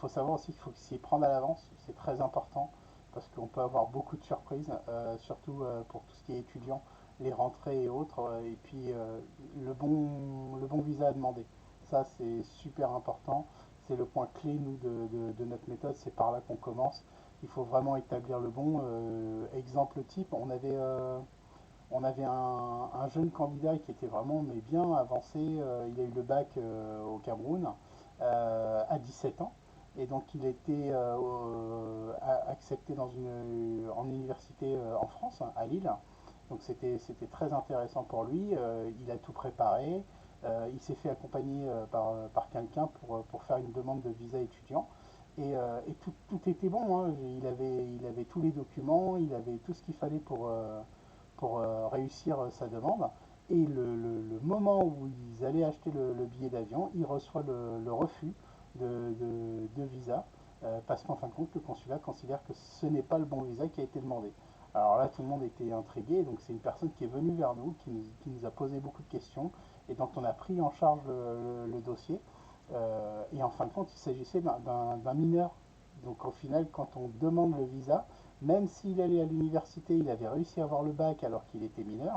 faut savoir aussi qu'il faut s'y prendre à l'avance, c'est très important parce qu'on peut avoir beaucoup de surprises, surtout pour tout ce qui est étudiant, les rentrées et autres, et puis le bon visa à demander. Ça, c'est super important. C'est le point clé, nous, de notre méthode. C'est par là qu'on commence. Il faut vraiment établir le bon. Exemple type, on avait un jeune candidat qui était vraiment mais bien avancé. Il a eu le bac au Cameroun à 17 ans. Et donc il a été accepté en université en France, à Lille. Donc c'était très intéressant pour lui. Il a tout préparé. Il s'est fait accompagner par quelqu'un pour faire une demande de visa étudiant. Et tout était bon, hein. Il avait tous les documents, il avait tout ce qu'il fallait pour réussir sa demande. Et le moment où ils allaient acheter le billet d'avion, il reçoit le refus de visa parce qu'en fin de compte, le consulat considère que ce n'est pas le bon visa qui a été demandé. Alors là, tout le monde était intrigué. Donc c'est une personne qui est venue vers nous, qui nous a posé beaucoup de questions et dont on a pris en charge le dossier. Et en fin de compte, il s'agissait d'un mineur. Donc au final, quand on demande le visa, même s'il allait à l'université, il avait réussi à avoir le bac alors qu'il était mineur.